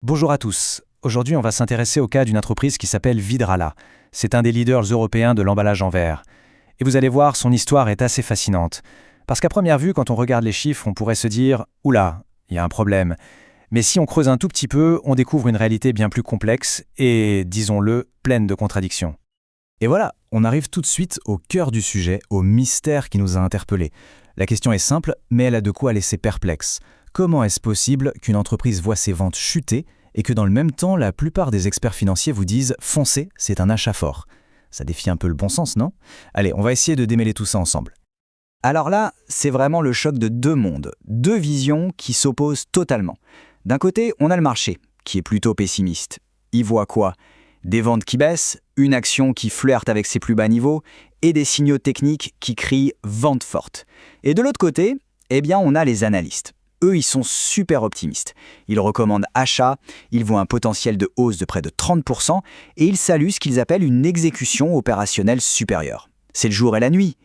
Bonjour à tous. Aujourd'hui, on va s'intéresser au cas d'une entreprise qui s'appelle Vidrala. C'est un des leaders européens de l'emballage en verre. Et vous allez voir, son histoire est assez fascinante. Parce qu'à première vue, quand on regarde les chiffres, on pourrait se dire « Oula, il y a un problème ». Mais si on creuse un tout petit peu, on découvre une réalité bien plus complexe et, disons-le, pleine de contradictions. Et voilà, on arrive tout de suite au cœur du sujet, au mystère qui nous a interpellés. La question est simple, mais elle a de quoi laisser perplexe. Comment est-ce possible qu'une entreprise voit ses ventes chuter et que dans le même temps, la plupart des experts financiers vous disent « foncez, c'est un achat fort ». Ça défie un peu le bon sens, non? Allez, on va essayer de démêler tout ça ensemble. Alors là, c'est vraiment le choc de deux mondes, deux visions qui s'opposent totalement. D'un côté, on a le marché, qui est plutôt pessimiste. Il voit quoi? Des ventes qui baissent, une action qui flirte avec ses plus bas niveaux et des signaux techniques qui crient « vente forte ». Et de l'autre côté, on a les analystes. Eux, ils sont super optimistes. Ils recommandent achat, ils voient un potentiel de hausse de près de 30% et ils saluent ce qu'ils appellent une exécution opérationnelle supérieure. C'est le jour et la nuit.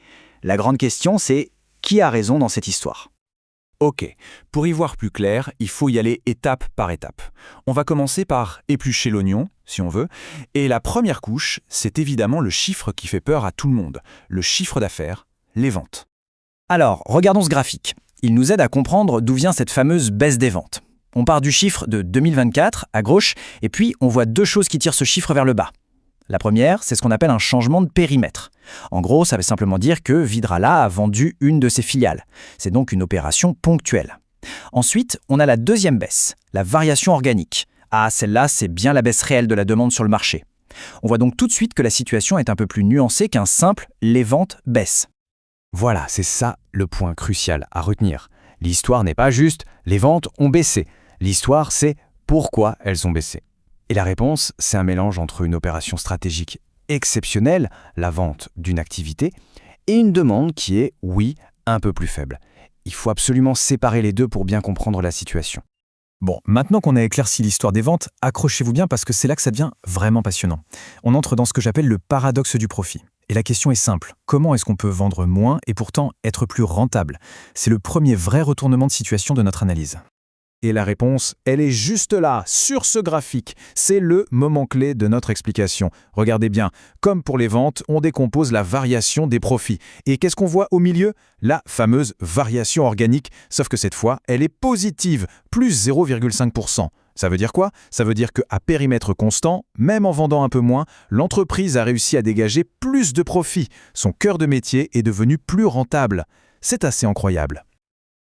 La grande question, c'est qui a raison dans cette histoire? Ok, pour y voir plus clair, il faut y aller étape par étape. On va commencer par éplucher l'oignon, si on veut, et la première couche, c'est évidemment le chiffre qui fait peur à tout le monde, le chiffre d'affaires, les ventes. Alors, regardons ce graphique. Il nous aide à comprendre d'où vient cette fameuse baisse des ventes. On part du chiffre de 2024 à gauche, et puis on voit deux choses qui tirent ce chiffre vers le bas. La première, c'est ce qu'on appelle un changement de périmètre. En gros, ça veut simplement dire que Vidrala a vendu une de ses filiales. C'est donc une opération ponctuelle. Ensuite, on a la deuxième baisse, la variation organique. Ah, celle-là, c'est bien la baisse réelle de la demande sur le marché. On voit donc tout de suite que la situation est un peu plus nuancée qu'un simple « les ventes baissent ». Voilà, c'est ça le point crucial à retenir. L'histoire n'est pas juste « les ventes ont baissé ». L'histoire, c'est « pourquoi elles ont baissé ». Et la réponse, c'est un mélange entre une opération stratégique exceptionnelle, la vente d'une activité, et une demande qui est, oui, un peu plus faible. Il faut absolument séparer les deux pour bien comprendre la situation. Bon, maintenant qu'on a éclairci l'histoire des ventes, accrochez-vous bien parce que c'est là que ça devient vraiment passionnant. On entre dans ce que j'appelle le paradoxe du profit. Et la question est simple, comment est-ce qu'on peut vendre moins et pourtant être plus rentable? C'est le premier vrai retournement de situation de notre analyse. Et la réponse, elle est juste là, sur ce graphique. C'est le moment clé de notre explication. Regardez bien, comme pour les ventes, on décompose la variation des profits. Et qu'est-ce qu'on voit au milieu? La fameuse variation organique, sauf que cette fois, elle est positive, plus 0,5%. Ça veut dire quoi? Ça veut dire qu'à périmètre constant, même en vendant un peu moins, l'entreprise a réussi à dégager plus de profits. Son cœur de métier est devenu plus rentable. C'est assez incroyable.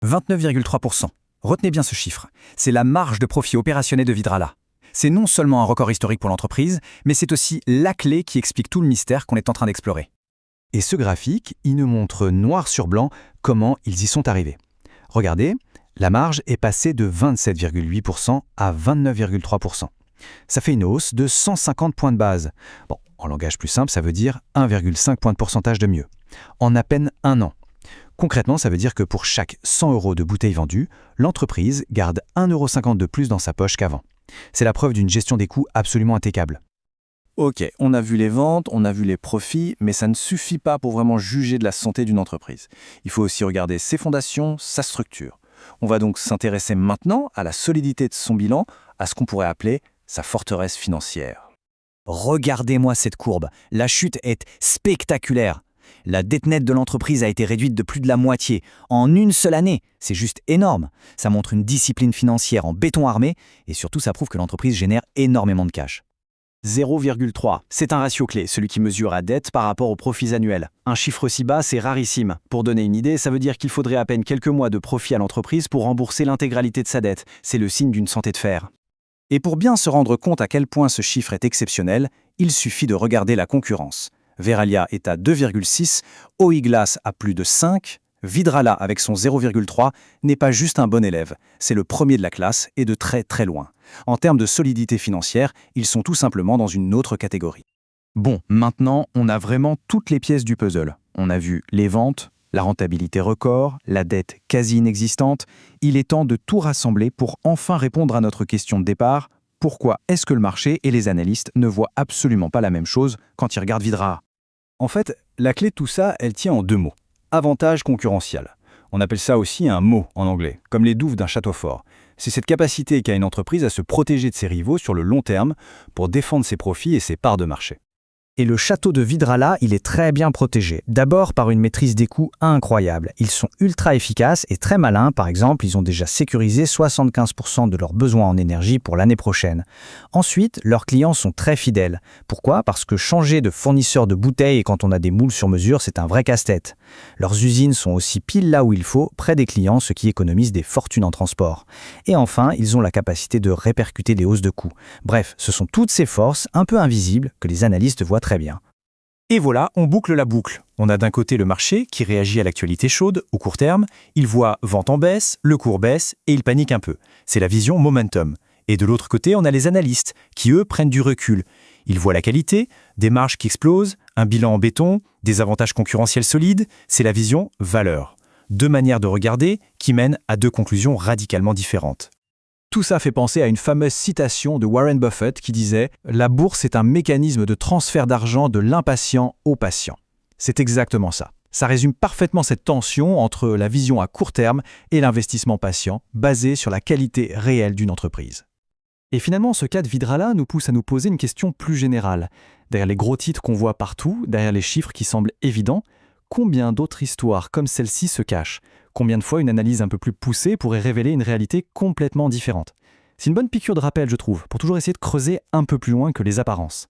29,3%. Retenez bien ce chiffre. C'est la marge de profit opérationnel de Vidrala. C'est non seulement un record historique pour l'entreprise, mais c'est aussi la clé qui explique tout le mystère qu'on est en train d'explorer. Et ce graphique, il nous montre noir sur blanc comment ils y sont arrivés. Regardez, la marge est passée de 27,8% à 29,3%. Ça fait une hausse de 150 points de base. Bon, en langage plus simple, ça veut dire 1,5 point de pourcentage de mieux. En à peine un an. Concrètement, ça veut dire que pour chaque 100 € de bouteilles vendues, l'entreprise garde 1,50 € de plus dans sa poche qu'avant. C'est la preuve d'une gestion des coûts absolument impeccable. Ok, on a vu les ventes, on a vu les profits, mais ça ne suffit pas pour vraiment juger de la santé d'une entreprise. Il faut aussi regarder ses fondations, sa structure. On va donc s'intéresser maintenant à la solidité de son bilan, à ce qu'on pourrait appeler sa forteresse financière. Regardez-moi cette courbe. La chute est spectaculaire. La dette nette de l'entreprise a été réduite de plus de la moitié en une seule année. C'est juste énorme. Ça montre une discipline financière en béton armé et surtout ça prouve que l'entreprise génère énormément de cash. 0,3, c'est un ratio clé, celui qui mesure la dette par rapport aux profits annuels. Un chiffre si bas, c'est rarissime. Pour donner une idée, ça veut dire qu'il faudrait à peine quelques mois de profit à l'entreprise pour rembourser l'intégralité de sa dette. C'est le signe d'une santé de fer. Et pour bien se rendre compte à quel point ce chiffre est exceptionnel, il suffit de regarder la concurrence. Veralia est à 2,6, Oiglas à plus de 5, Vidrala avec son 0,3 n'est pas juste un bon élève, c'est le premier de la classe et de très très loin. En termes de solidité financière, ils sont tout simplement dans une autre catégorie. Bon, maintenant, on a vraiment toutes les pièces du puzzle. On a vu les ventes, la rentabilité record, la dette quasi inexistante. Il est temps de tout rassembler pour enfin répondre à notre question de départ. Pourquoi est-ce que le marché et les analystes ne voient absolument pas la même chose quand ils regardent Vidrala? En fait, la clé de tout ça, elle tient en deux mots. Avantage concurrentiel. On appelle ça aussi un mot en anglais, comme les douves d'un château fort. C'est cette capacité qu'a une entreprise à se protéger de ses rivaux sur le long terme pour défendre ses profits et ses parts de marché. Et le château de Vidrala, il est très bien protégé. D'abord par une maîtrise des coûts incroyable. Ils sont ultra efficaces et très malins. Par exemple, ils ont déjà sécurisé 75% de leurs besoins en énergie pour l'année prochaine. Ensuite, leurs clients sont très fidèles. Pourquoi ? Parce que changer de fournisseur de bouteilles quand on a des moules sur mesure, c'est un vrai casse-tête. Leurs usines sont aussi pile là où il faut, près des clients, ce qui économise des fortunes en transport. Et enfin, ils ont la capacité de répercuter les hausses de coûts. Bref, ce sont toutes ces forces, un peu invisibles, que les analystes voient très bien. Et voilà, on boucle la boucle. On a d'un côté le marché qui réagit à l'actualité chaude au court terme, il voit vente en baisse, le cours baisse et il panique un peu. C'est la vision momentum. Et de l'autre côté, on a les analystes qui, eux, prennent du recul. Ils voient la qualité, des marges qui explosent, un bilan en béton, des avantages concurrentiels solides, c'est la vision valeur. Deux manières de regarder qui mènent à deux conclusions radicalement différentes. Tout ça fait penser à une fameuse citation de Warren Buffett qui disait « La bourse est un mécanisme de transfert d'argent de l'impatient au patient ». C'est exactement ça. Ça résume parfaitement cette tension entre la vision à court terme et l'investissement patient, basé sur la qualité réelle d'une entreprise. Et finalement, ce cas de Vidrala nous pousse à nous poser une question plus générale. Derrière les gros titres qu'on voit partout, derrière les chiffres qui semblent évidents, combien d'autres histoires comme celle-ci se cachent ? Combien de fois une analyse un peu plus poussée pourrait révéler une réalité complètement différente ? C'est une bonne piqûre de rappel, je trouve, pour toujours essayer de creuser un peu plus loin que les apparences.